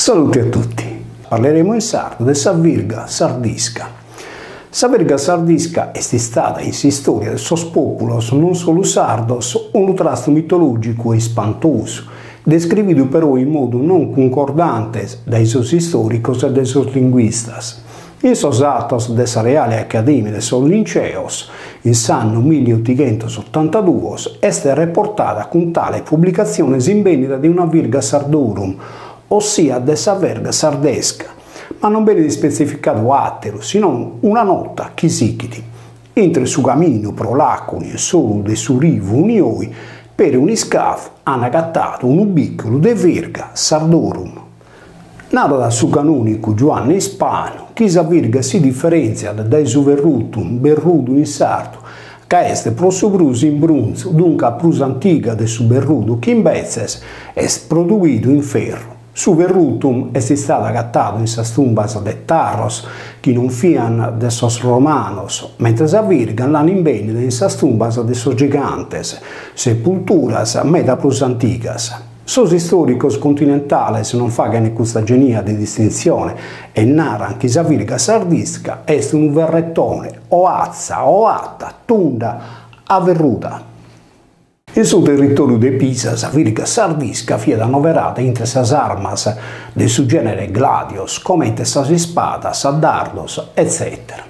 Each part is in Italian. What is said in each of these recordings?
Salute a tutti! Parleremo in sardo de sa virga sardisca. Sa virga sardisca è stata in storia de sos populos non solo sardos un trasto mitologico e spantoso, descrivido però in modo non concordante dai sos storicos e dai sos linguistas. In sos atos de sa Reale Accademia de sos Linceos, in s'anno 1882, est reportata con tale pubblicazione in vendita di una virga sardorum, ossia de sa verga sardesca, ma non viene specificato attero, sino una nota chisichiti. Intre su cammino pro l'acqua e solo de su rivo unioi, per un iscafo hanno agattato un ubicolo de virga sardorum. Nato da su canonico Giovanni Ispano, chi sa virga si differenzia dai su verrutum, berrudo in sardo, che est pro su brus in brunzo, dunque prus antica de su berrudo, che invece est produido in ferro. Su verrutum est stato agattato in sas tumbas de tarros, che non fian de sos romanos, mentre sa virga l'hanno in vendita in sas tumbas de sos gigantes, sepulturas meda plus anticas. Sos storicos continentales non fagano questa genia di distinzione e narran che sa virga sardisca est un verrettone o azza o atta, tunda, averruta. In suo territorio de Pisa, sa virga sardisca fiat annoverata intre sas armas de su genere gladios, come sas spadas, dardos, etc.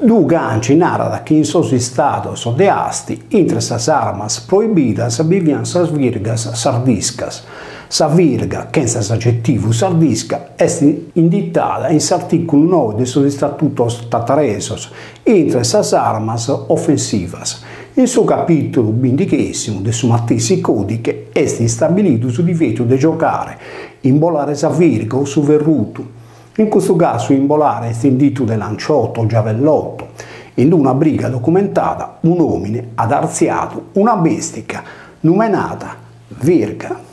Du ganci narat che in sos stados de asti, intre sas armas proibidas, vivian sas virgas sardiscas. Sa virga, che in sas aggettivu sardisca, est indicata in s'articolo 9 de sos statutos tataresos, intre sas armas offensivas. In suo capitolo 20 de su Mattesi Codice est stabilito su divieto de giocare, imbolare sa virga o su verruto. In questo caso imbolare est indito de lanciotto o giavellotto. In una briga documentata un omine ad arziato una bestica nominata virga.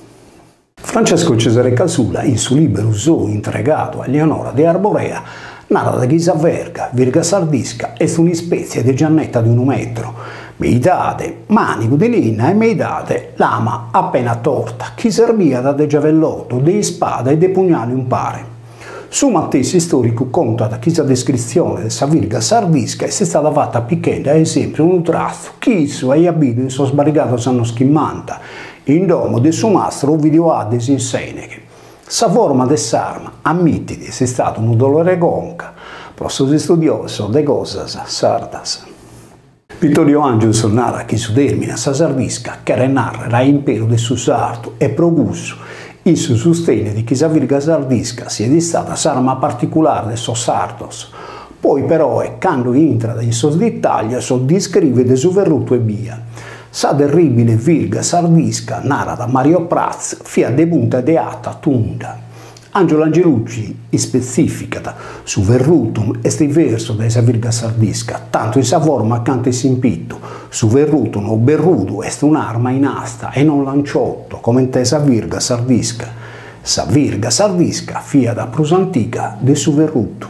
Francesco Cesare Casula, in suo libro Zoo intregato a Eleonora de Arborea, narra che sa virga sardisca est una specie di giannetta di 1 metro, meidate manico di linna e meidate lama appena torta, che servia da de giavellotto, de spada e de pugnali un pare. Su Mattesi storico conta che questa descrizione di sa virga sardisca è stata fatta picchendo, ad esempio, un trasto che isso è abito in sos barricados anno schimmanta, in domo de su mastro Ovidio Ades in Seneche. Sa forma de s'arma ammette di essere stato un dolore conca, pro sos studiosos de cosas sardas. Vittorio Angius narra che su termine sa sardisca che narra l'impero de su sardo e progusso. Isso sostiene di che sa virga sardisca sia stata s'arma particolare de sos sardos. Poi però quando entra in sos dettagli descrive de su verruto e via. Sa terribile virga sardisca narra da Mario Prats fia de punta de atta tunda. Angelo Angelucci specifica su verrutum est diverso da sa virga sardisca, tanto in sa forma quanto in pitto. Su verrutum o berrudo est un'arma in asta e non lanciotto, come in sa virga sardisca. Sa virga sardisca fia da prus antica de su verrutum.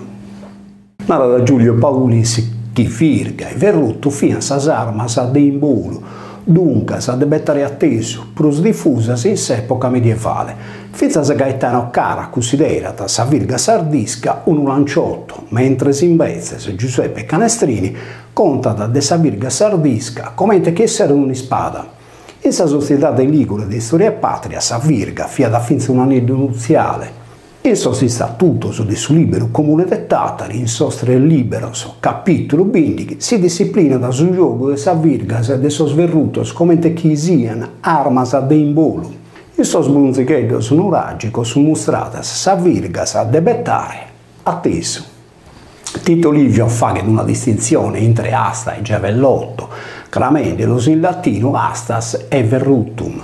Narra da Giulio Paulis che virga e verruto fian sas armas de imbolo, dunque sa debettare atteso, prus diffusas in s'epoca medievale. Finza Gaetano Cara considerata sa virga sardisca un lanciotto, mentre invece Giuseppe Canestrini conta de sa virga sardisca come che essere un'ispada. In sa società dei Ligure di Storia e Patria sa virga fia da finza un anello nuziale. In sos statutos de su libero comune de Tatari, in sostre liberos, capitolo 20, si disciplina da su gioco de sa virgas e de sos verrutos come che sian armas de imbolo. In sos brunzicheddos nuragicos mostratas sa virgas a debettare atteso. Tito Livio fa una distinzione entre asta e giavellotto, cramendelos in latino astas e verrutum.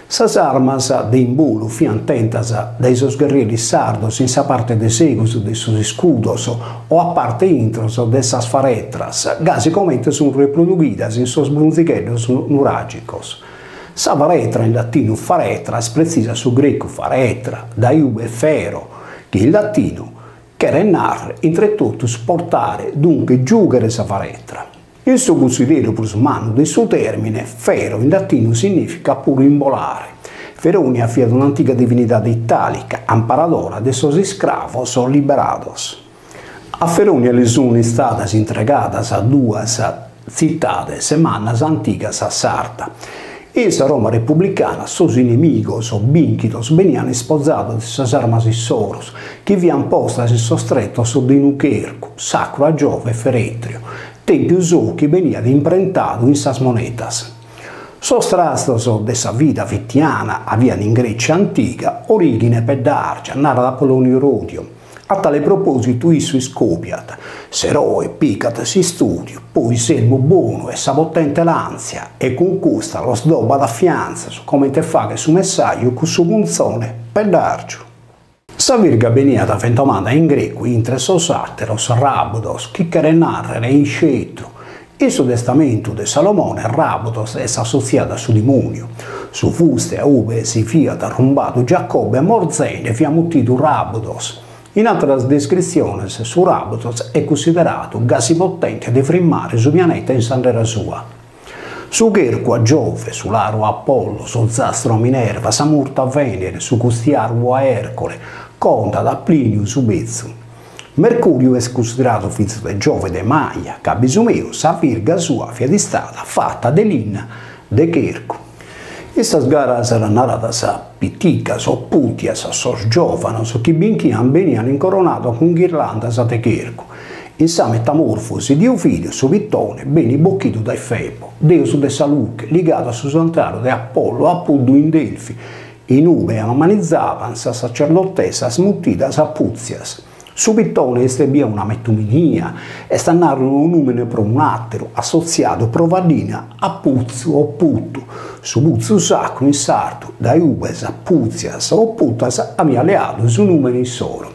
Sas armas de imbolo fian tentas dai sos guerrieri sardos in sa parte de segos de sos scudos o a parte intros de sas faretras, basicamente sunt reproduidas in sos brunzicheddos nuragicos. Sa faretra in latino faretra es precisa su greco faretra, da iube fero, che in latino che narra entre totus portare, dunque giugere sa faretra. Il suo consiglio plus umano del suo termine, fero in latino significa pure imbolare. Feronia fiat un'antica divinità italica, amparadora de sos escravos o liberados. A Feronia le sono stadas entregadas a duas cittades mannas antigas a Sarda. In sa Roma repubblicana, sos inimigos o binchitos venian sposados de sas armas issoros, chi vian postas in sostrettos de Nuchercu, sacro a Giove Feretrio, tempiu so chi veniat imprentadu in sas monetas. Sos trastos de sa vita vittiana avian in Grecia antica origine peddargia, narra Apollonio Rodio. A tale proposito issu iscopiat, s'eroe picat si studio, poi selmo buono e sa potente l'ansia, e con custa lo sdoba da fianza, come te fa che su messaggio con su punzone peddargio. Sa virga veniat ventomata in greco intre sos atteros rabudos, chi che narrere in scetro. In su testamento de Salomone, Rabudos è associata su demonio. Su fuste a ube si fiat arrumbato Giacobbe e Morzene fia muttito Rabudos. In altre descrizioni, su Rabudos è considerato gasi potente di frimmare su pianeta in sandera sua. Su Cherco a Giove, su l'aro a Apollo, su Zastro a Minerva, sa Murta a Venere, su Custiarvo a Ercole, conta da Plinio su Bezzu. Mercurio è considerato figlio di Giove de Maia, che bisumeo sa virga sua fiat stata fatta de linna de Cherco. Estas garas eran naradas a pitticas o putias a sos giovanos chi binchian venian incoronato con ghirlandas de Cherco. In sa metamorfosi di Ovidio su Vittone beni bocchito dai Febo, deus de Saluche, ligato a su santuario de Apollo appunto in Delfi, in ube amanizzavan sa sacerdotessa smuttidas a Puzias. Su Vittone estebia una metuminia e stannarono un numero pro un attero associato provallina a Puzzu o Puttu, su Puzzu sacro in sardo, da ubes a Puzias o Puttas aveva leato su numero in solo.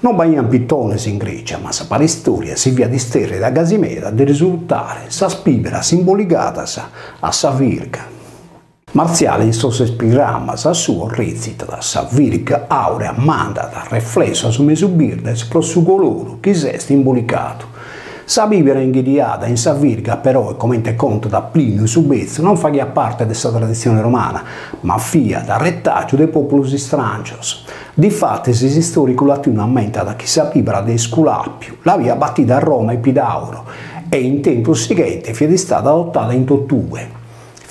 Non baian pittones in Grecia, ma sa pare storia si via di sterre da Gasimeda di risultare sa spibera simbolicatas a sa virga. Marziale in sos epigrammas a suo recita sa virga aurea mandata riflessa su mesubirdes pro su coloro chi s'est imbolicato. Sa vivere inghidiata in sa virga però, come te conta da Plinio su Bezzo, non faghia parte dessa tradizione romana, ma fia da retaggio dei popoli strangios. Difatti si storico latino ammenta da chi sapeva de Sculapio, la via battita a Roma Epidauro, e in tempo seguente fia stata adottata in Tottue.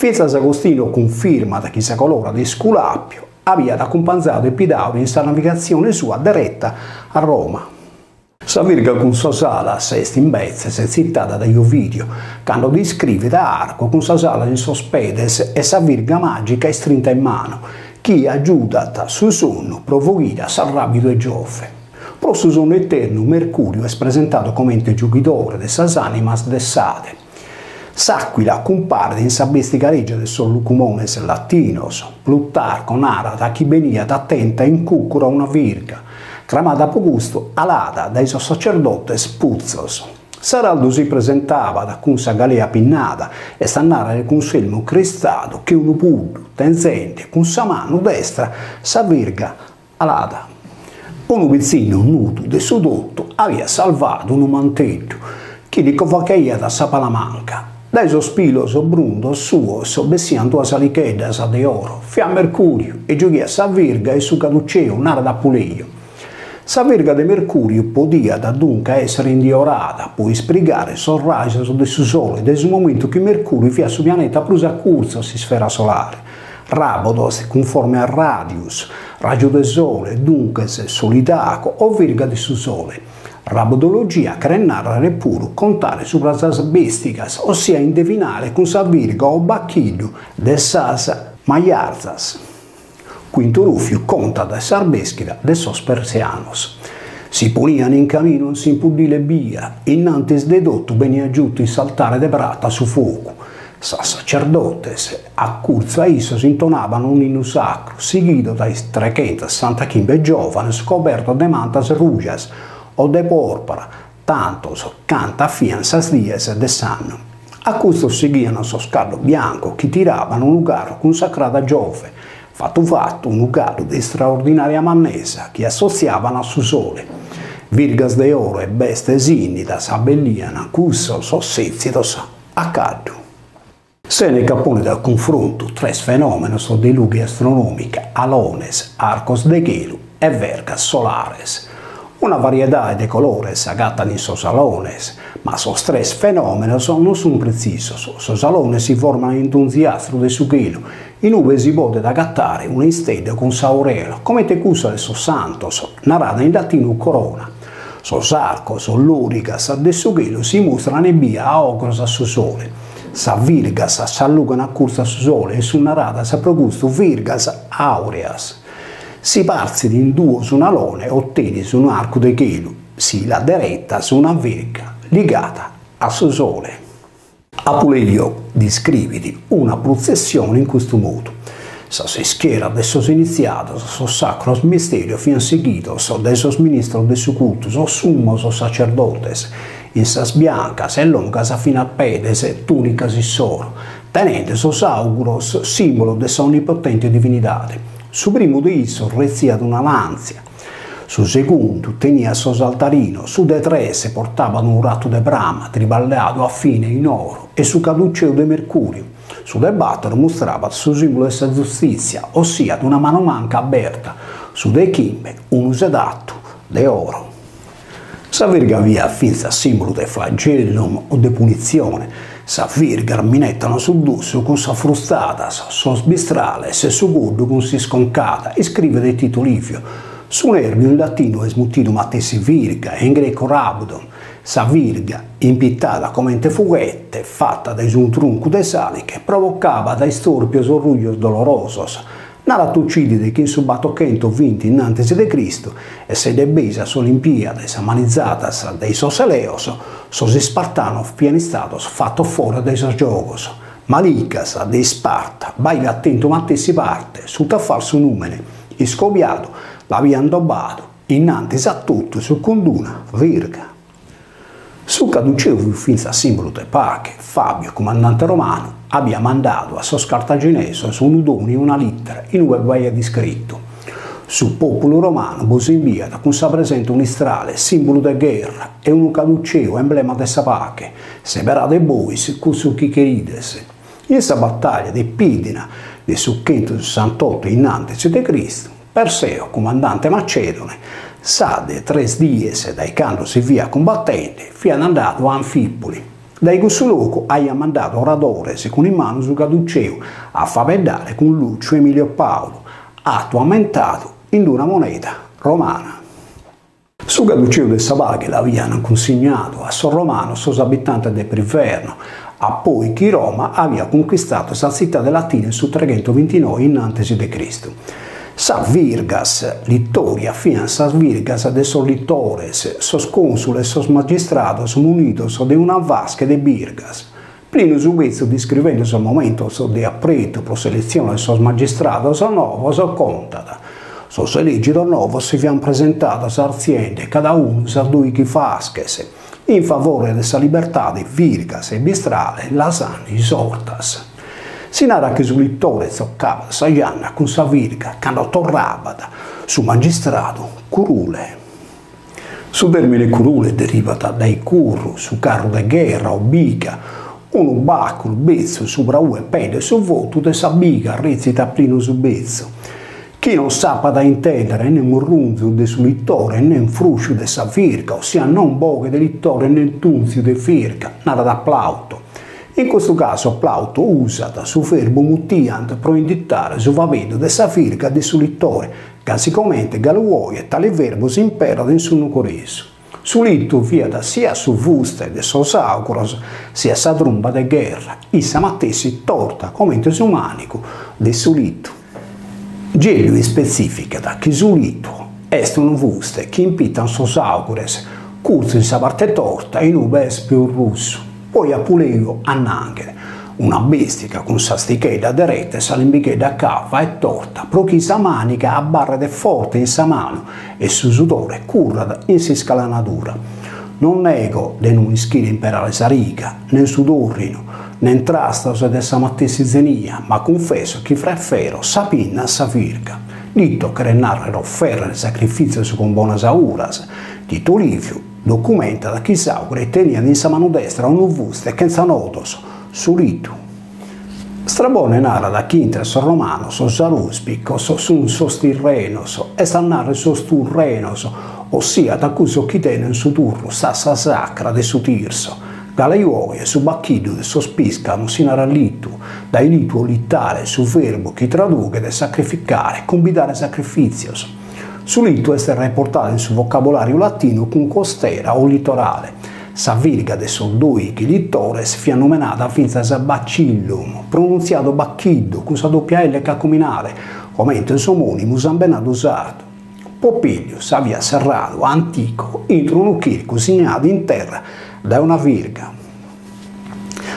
Fiesas Agostino conferma da chi sa colora di Sculapio aveva accompagnato Epidauro in sa navigazione sua diretta a Roma. Sa virga con sas alas est in bezzes citata da Ovidio, quando descrive da arco con sas alas in sospedes e sa virga magica è strinta in mano, chi aiutat su sonno provochita sa rabido e Giove. Pro su sonno eterno Mercurio è presentato come ente giuchitore de sas animas dessate. S'Aquila compare in sa bestica regia de sos lucumones latinos. Plutarco narra da chi veniat attenta in cucura una virga, chiamata po gusto alada dai sos sacerdotes Puzzos. Saraldo si presentava da con sa galea pinnata e stannare con selmo cristato che uno puddo, tenzente, con sa mano destra sa virga alada. Un vizzino nudo de su dotto aveva salvato un mantello che li convocaia da sa palamanca. Dai sospilos brundos suos bessian duas alicheddas de oro, fia Mercurio, e giochia sa virga e su caduceo nara da Puleio. Sa virga de Mercurio podia da dunque essere indiorata, poi spregare sos raios de su sole, del momento che Mercurio fia su pianeta plus a curso si sfera solare. Rabodos conforme a radius, raggio del sole, dunque solidaco o virga de su sole. Rabodologia che narrare pure contare sopra sas besticas, ossia indevinare con sa virga o bacchiglio de sas maiarzas. Quinto Rufio conta da sarbeschida de sos persianos. Si ponian in cammino sin pudile via, innantes de dotto venia giunto in saltare de brata su fuoco. Sa sacerdotes a curza issos intonavano un inno sacro, seguito dai 365 giovani scoperto de mantas rugias, o de porpora, tantos canta fian sas dies de sanno. A questo seguiano sos carro bianco che tiravano un lugar consacrato a Giove, fatto un lugar di straordinaria mannesa che associavano a su sole. Virgas de oro e bestes inidas abbellian cussos ossezitos a caldo. Seneca pone dal confronto tres fenómenos de lughi astronomica, alones, arcos de gelu e vergas solares. Una variedad de colores agatan en sos alones, ma sos tres fenómenos non sono precisos. Sos alones si forman in un ziastro de su gelu, in ove si pode agattare una istede con s'aurelo, come te cusa de sos santos, narrata in latino corona. Sos arcos o lurigas de su gelu si mostrano in via a ogros a su sole. Sa virgas s'allugano a cursa su sole e su narrata sa progusto virgas aureas. Si parsi in due su un alone e ottieni su un arco de gelu, si la diretta su una virga legata a su sole. Apuleio descriviti una processione in questo modo. Sa si schiera de sos iniziados, sos sacros misterios fian seguidos de sos ministros de su cultus, os summos os sacerdotes, in sas biancas e longas fino a pedes e túnicas y soro, tenente sos auguros simbolo de sa onnipotente divinidade. Su primo de issos reziat una lanzia, su segundu tenia sos altarinos, su de tres portavan un ratto de brama triballeato a fine in oro e su caduceo de mercurio. Su de batter mostrava su simbolo de sa giustizia, ossia una mano manca aperta, su de chimbe un sedatto de oro. Sa virga via finza simbolo de flagellum o de punizione. Sa virga minettano sul dusso con sa frustata, sos bistrales e su guddu con si sconcata e scrive de Tito Livio. Su nervio in latino esmutidum attesi virga e in greco rabdon. Sa virga, impittata come ente fughette, fatta da un trunco de sali che provocava dai storpios o ruglios dolorosos. Nara tucidide che in su battochento vinti innanzi de Cristo e se de besas olimpiades amanizadas dei sos eleos, sos spartanos pianistados fatto fuori dei sos giogos. Malicas de Sparta, vai attento mattessi parte, su ta falso numene, iscobiato, l'avvian dobbato, innanzi a tutto su conduna, virga. Su caduceo finza simbolo de pace, Fabio, comandante romano, abbia mandato a sos cartaginesos un doni una lettera in cui aveva descritto. Su popolo romano vos inviata con sa presente un istrale, simbolo de guerra, e un caduceo, emblema de sa pace, severà de bois, cusu chicherides. In sa battaglia di Pidina, di su 568 innanzi de Cristo, Perseo, comandante macedone, sa de 3 dies dai quando si via combattente, fian andato a Anfipoli. Dai questo luogo aia mandato oradores con in mano su caduceo a favellare con Lucio Emilio Paolo, atto aumentato in una moneta romana. Su caduceo de Sabaghe l'avevano consegnato a Son Romano sos abitanti del Priverno, a poi che Roma aveva conquistato sa città de Latina su 329 innanzi de Cristo. Sa virgas littoria fian sas virgas de sos littores, sos consules, sos magistrados munidos de una vasca de virgas. Plinio subito descrivendo sos momentos de apreto pro selezione de sos magistrados novos contat. Sos elegidos novos si fian presentados arziende, cada uno sas duichi fasches, in favore de sa libertà de virgas e bistrale las annis ortas. Si narra che su littore zoccava sa gianna con sa virga quando torrava su magistrato curule. Su termine curule deriva dai curru, su carro de guerra o biga, un bacul bezzo sopra ue pede su voto de sa biga recita plino su bezzo. Chi non sappa da intendere né murrunzio de su littore né fruscio de sa virga, ossia non boghe de littore né tunzio de virga, nada da plauto. In questo caso Plauto usa su verbo mutiant pro indicare su vavedo de sa virga de su littore, basicamente galuoi e tale verbo si imperano in su nucoreso. Su litto viada sia su vuste de sos auguros, sia sa tromba de guerra, issa mattessi torta come su manico de su litto. Gelio specifica da che su litto est un vuste che impitan sos augures, curso in sa parte torta in ube es più russo. Poi Apuleio annanche, una bestica con sa stichedda de rete, sa limbichedda cava e torta, pro chi sa manica a barra de forte in sa mano e su sudore currada in si scalanatura. Non nego de non ischire imperare sa riga, né sudorrino, né trastos de sa mattessi zenia, ma confesso che freffero sa pinna sa virga. Dito che narrero ferre sacrificio con buonas auras, Tito Livio documenta da chi saugre teniano in sa mano destra un vuste che sa notos su litto. Strabone narra da Quinter romano sos aruspicos sunt sos tirrenos e stannare sos turrenos, ossia da cuso chi tenen su turno stassa sacra de su tirso, gala ioie su bacchiddu de sos piscano sinara litu, dai litu littare su verbo chi traduce de sacrificare, convidare sacrificios. Su litu est reportato in su vocabolario latino cum costera o litorale. Sa virga de soldoi chi littores fia nomenata finzas bacillum, pronunziato bacchiddu, con sa doppia L cacuminale, comente somonimus ambenado usato. Popilius avia serrato antico intro un chirco segnato in terra da una virga.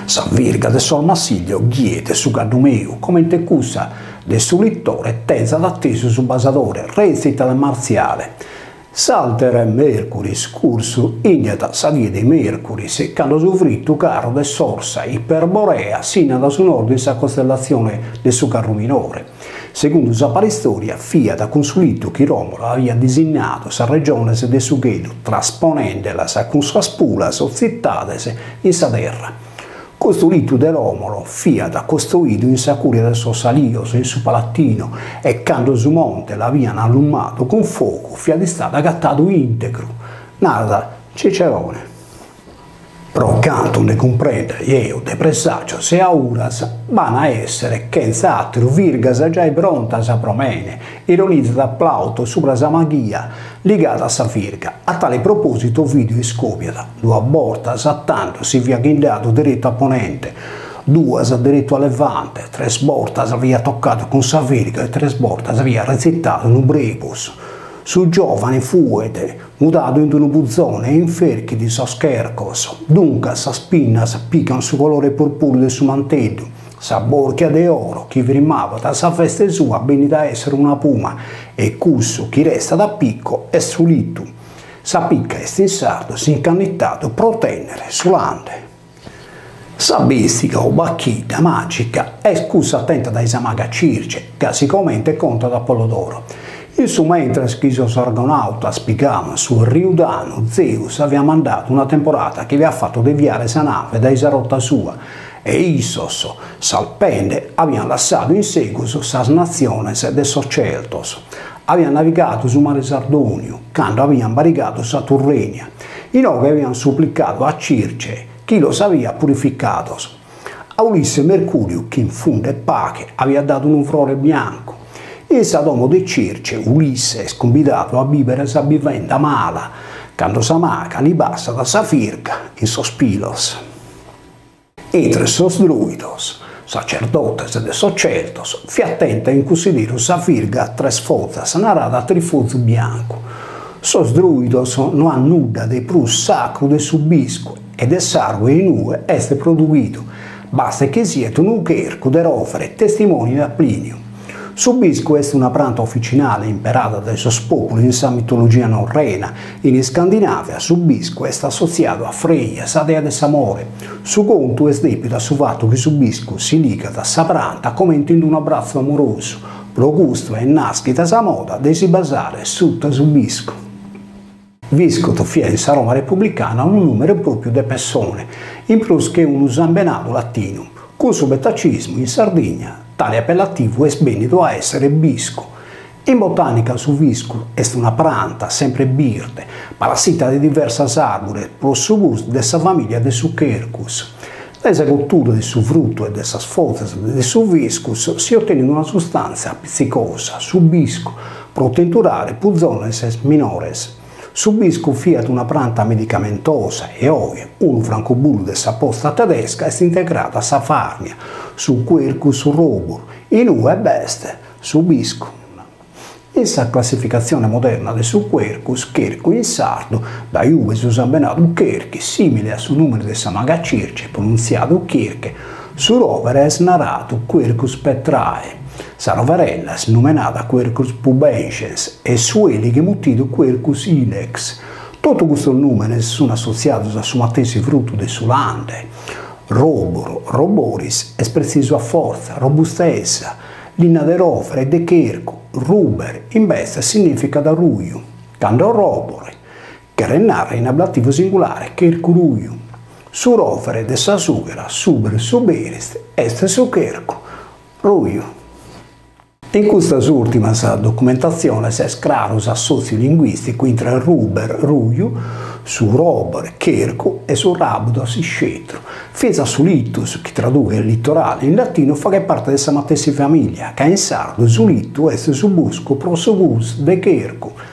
Sa virga de sol massiglio ghiete su cadumeu, comente cussa de su littore tenza d'atteso su basadore, recita del marziale. Saltere Mercuris cursu igneta sa die de Mercuris, quando sufritto carro de sorsa iperborea sino da su nord in sa costellazione de su carro minore. Secondo sa paristoria, fiat consulito chi Romolo avia disegnato sa regione de su Ghelu, trasponendelas con sas pulas o zittades in sa terra. Questo litu de Romolo fiat costruito in sa curia de sos alios in su Palattino e quando su monte l'avviano allumato con fuoco fiat stato agattato integro. Narra Cicerone. Pro canto ne comprende io de presagio se auras van a essere che senz'altro virgas già prontas a promene, ironizza da Plauto sopra sa magia legata a sa virga. A tale proposito video scopiata, due abortas a tanto si via ghindato diretto a ponente, due diretto a levante, tre bortas via toccato con sa virga e tre bortas via recitato un brebus. Su giovane fuete, mutato in un buzzone e inferchi di sa schercos, dunque sa spinna piccan su colore purpureo del suo mantello, sa borchia de oro che rimava da sa festa sua bene da essere una puma, e cusso chi resta da picco è su litu. Sa picca è stinsardo, si incannittato pro tenere sulande. Sa bestica o bacchita magica è scusa attenta dai samaga circe, che sicuramente conta da Apollodoro. In su mentre schisos argonauta spiegava sul Riudano, Zeus aveva mandato una temporata che vi ha fatto deviare sa nave da rotta sua, e Issos, salpende, avevano lasciato in seguito sas naziones de sos Celtos. Avevano navigato su mare Sardonio, quando avevano barigato sa Turrenia. Inoltre avevano supplicato a Circe, chi lo aveva purificato. A Ulisse Mercurio, che in funde pache, aveva dato un flore bianco. In sa domo de Circe, Ulisse è sconvidato a vivere sa vivenda mala, quando sa maca li basta da sa firga in sos pilos. Entre sos druidos, sacerdotes de sos Celtos, fi attenta in considerare sa firga tres fozas narada a trifozu bianco. Sos druidos non hanno nulla de plus sacro de su bisco e de sargo in ue est produito, basta che siete un ucherco de rovere testimoni da Plinio. Su bisco è una pianta officinale imperata dai sos popoli in sa mitologia norrena. In Scandinavia su bisco è associato a Freya, sa dea del amore. Su conto è debito su fatto che su bisco si liga da sa pianta come in un abbraccio amoroso. Pro gusto e nascita sa moda de si basare sotto su bisco. Viscoto fia in sa Roma repubblicana un numero proprio di persone, in plus che un usambenato latino, con su betacismo in Sardegna. Tale appellativo è sbenito a essere bisco. In botanica su visco è una pianta sempre birte, parassita di diverse arbore, pro su gusto dessa famiglia de su quercus. Dalla cottura del suo frutto e delle sfoglie del suo viscus si ottiene una sostanza appizzicosa, su bisco, pro tenturare puzzones minores. Su bisco fiat una pianta medicamentosa e ovvia, un francobollo dessa posta tedesca è integrata a sa farnia, su quercus robur, in ue beste, su bisco. In sa classificazione moderna del su quercus, cherco in sardo, da uve si usa benato cherchi, simile a su numero dessa maga circe, pronunziato cherche, su rovere è narrato quercus petrae. Sa roverella è nominata Quercus pubescens e su eliche mutito Quercus ilex. Tutti questi numeri sono associati al suo stesso frutto del sulante. Roboro, roboris, è preciso a forza, robustezza, linea de rovere, de cherco, ruber, in bestia significa da ruio. Quando robore, che renara in ablativo singolare, chercuruio. Su rovere de sa sughera, suber, suberist, est su cherco. Ruiu. In questa ultima documentazione si sclarus sociolinguistico intra Ruber, Ruiu, su Rober, Cherco e su Rabdos, Scetro. Fesa su Littus, che traduce il litorale in latino, fa parte della stessa famiglia, che in sardo su Littu est su busco pro su bus de Cherco.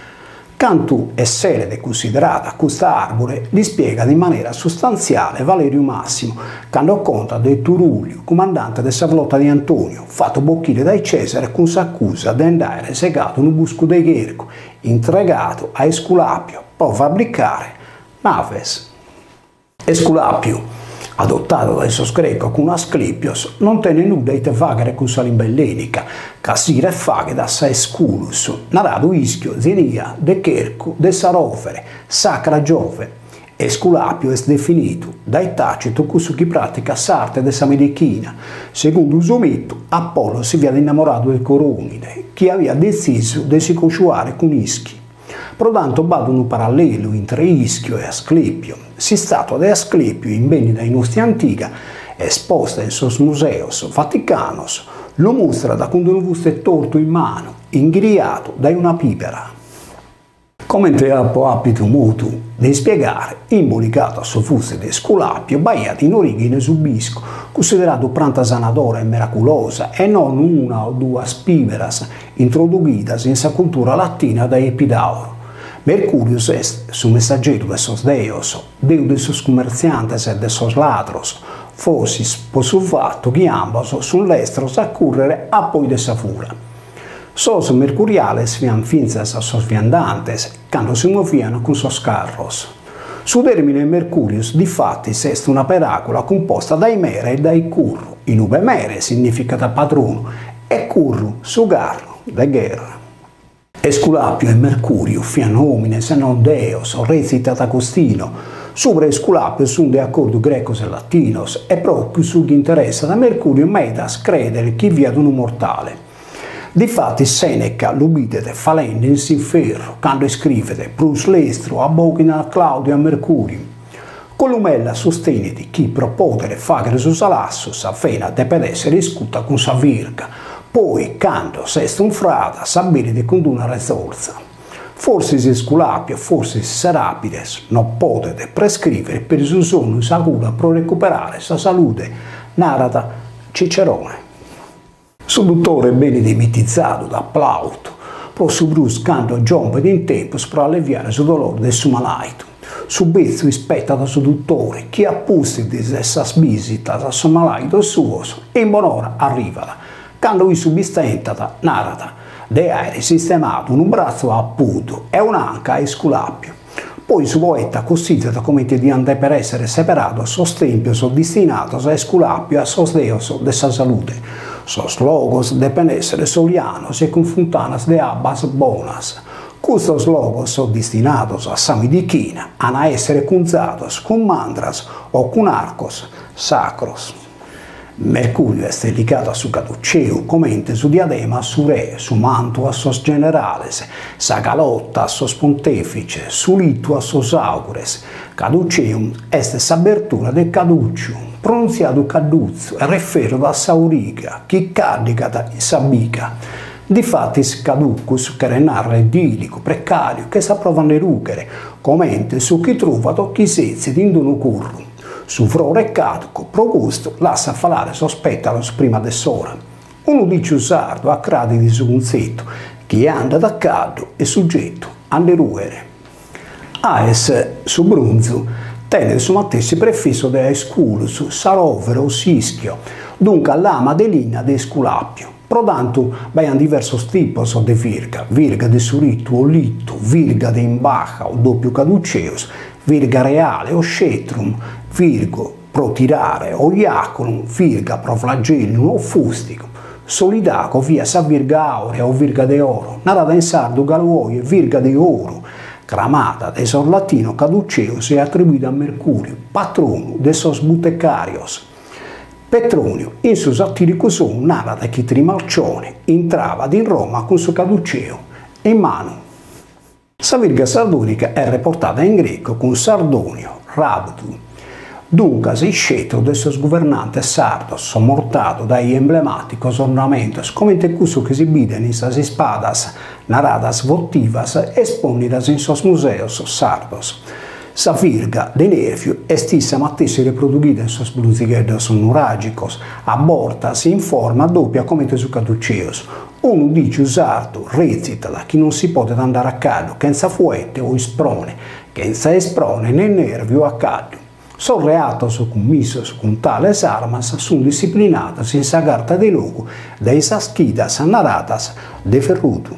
Cantu è selede considerata questa arbore, li spiega in maniera sostanziale Valerio Massimo, quando conta di Turulio, comandante della flotta di Antonio, fatto bocchire dai Cesare con s'accusa di andare segato in un busco di Cherco, entregato a Esculapio per fabbricare naves. Esculapio, adottato da esos greco con Asclepios, non tenne nulla di fagere con sa lingua ellenica, che sire faghe da sa Esculus, narado Ischio, Zenia, de Cherco, de Sarofere, Sacra Giove. Esculapio è definito dai Tacito questo chi pratica s'arte de sa medicina. Secondo uso mito, Apollo si via innamorato del Coronide, che aveva deciso di si cosciuare con Ischio. Pertanto vado un parallelo tra Ischio e Asclepio. Si statua di Asclepio in beni da nostri antica, esposta in sos museos vaticanos, lo mostra da quando un busto è torto in mano, ingriato da una pipera. Come tempo abito mutu di spiegare, imbolicato a soffuste di Esculapio, baiato in origine su bisco, considerato planta sanadora e miraculosa, e non una o due spiveras introducidas in sa cultura latina da Epidauro. Mercurius est su messaggero de sos deos, deu de sos commerciantes e de sos ladros, fosis po su fatto che ambos sun lestros a currere a poi de sa fura. Sos mercuriales fian finzas a sos viandantes, quando si moviano con sos carros. Su termine Mercurius di fatti est una parabola composta dai mere e dai curru. In ube mere significa da padrono e curru su carro de guerra. Esculapio e Mercurio fian homines e non deos, recita Agostino. Sobre Esculapio sunt de accordo grecos e latinos e proprio su chi interessa da Mercurio medas credere chi via d'un mortale. Difatti Seneca l'ubidete falende in sinferro, quando scrivete plus lestro abogina Claudio a Mercurio. Columella sostenete chi pro potere fagere su salassus a fena de per essere iscuta con sa virga, poi quando s'est un frada s'abilite con una risorsa. Forse si Esculapio, forse si Serapides, non potete prescrivere per su sonno sa cura pro recuperare sa salute, narrata Cicerone. Su dottore bene demitizzato da Plauto, pro su bruscando giombe in tempo per alleviare su dolore del suo malaito. Su bezzo rispetta da su dottore, chi appusti di essas visitas a suo malaito suo, e in buon'ora arriva. Quando lui subistentata, narrata, de aere sistemato un braccio a Puto e un'anca a Esculapio. Poi su poeta considera come di andare per essere separato a sos tempios destinatos a Esculapio e a sos deos de sa salute. Sos logos deben essere solianos e confuntanas de abbas bonas. Custos logos son destinados a sa medichina, a essere cunzados con mandras o con arcos sacros. Mercurio è dedicato a su caduceu, comente su diadema a su re, su manto a sos generales, sa galotta a sos pontefice, su litto a sos augures. Caduceum est s'abertura del caducium, pronunziato caduzzo e refero da sauriga, chi caricata in sabica. Difatti caducus, che narra idilico, precario, che s'approva ne rugere, comente su chi trova tocchi sezzi di indono curru. Su frore caduco, progusto, lascia falare sospettalos prima de sora. Uno dice usardo a cradi di su conzetto, chi anda da caldo e soggetto alle ruere. Aes, su brunzu, tenne il suo stesso prefisso de Esculus, Sarovero o Sischio, dunque l'ama delina de Esculapio. Prodanto, baian diversos tipos de virga, virga de suritto o litto, virga de imbaja o doppio caduceus, virga reale o scetrum, virgo pro tirare o iaculum, virga pro flagellum o fustico, solidaco via sa virga aurea o virga de oro, narada in sardo galuoie virga de oro, cramata de sos latino caduceus e attribuita a Mercurio, patrono de sos butecarios. Petronio, in su satiricus narrata che Trimalcione entrava in Roma con suo caduceo in mano. Sa virga sardonica è riportata in greco con Sardonio, Rabdu. Dunque, si scelto de sos governantes sardos, sommortato dai emblematici ornamentos, come in questo che si viden in sas spadas naradas votivas esponidas in sos museos sardos. Sa virga de nerviu est issa matessi reprodughida in sos bluzigheddos nuragicos, a bortas in forma doppia come su caduceus. Unu dice sardo recita chi non si può andare a caldo, senza fuete o isprone, senza esprone né nervio a caldo. Sono reatos commissos con tales armas sono disciplinadas in sa carta de logo dai saschidas naradas de ferruto.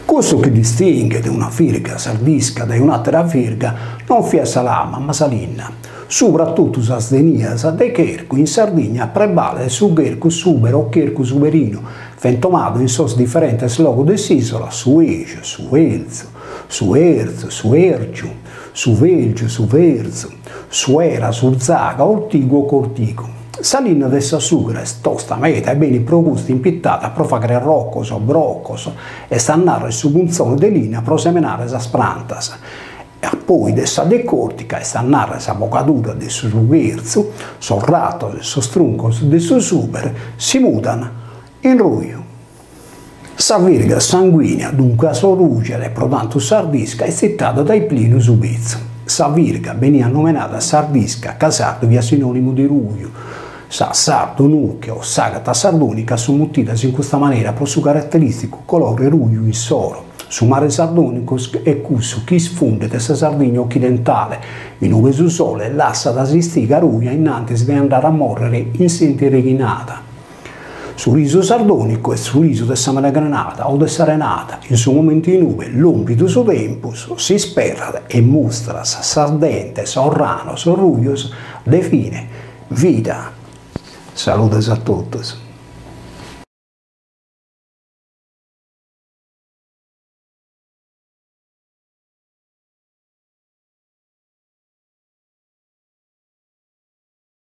Questo che distingue una virga sardisca da un'altra virga non fia sa lama ma sa linna. Soprattutto sas denias de chercu in Sardegna prevale su chercu suber o chercu suberino, fentomato in sos differentes logo dell'isola, su Ege, su Elzo, su Erzo, su Ergiu, su Velgio, su Verzo, su Era, su Zaga, Ortigo, Cortico. Sa linna de sa sugra è tosta, meta e bene progusta impittata pro fagre roccos o broccos e stannare su punzone de linea pro semenare sas plantas. E poi de sa decortica e stannare sa bocadura de su verzo, sorrato de sos truncos de su super, si mutano in ruio. Sa virga sanguinea, dunque sorugere e pro tanto sardisca, è citata dai Plinio Subizio. Sa virga veniva nominata sardisca, ca sardo via sinonimo di ruio. Sa sardo nucchio o sagata sardonica sono muttidas in questa maniera per su caratteristico colore ruio in soro. Su mare sardonico è questo chi sfonde de sa Sardegna occidentale, in ove su sole lascia da sistiga ruia innanzi di andare a morrere in sente reghinata. Su riso sardonico e su riso de sa Granata o de sa Renata, in su momento in ove l'ompido su tempus si sperra e mostra sa sardente, sa orrano, sa ruios, define vita. Saludos a tutti.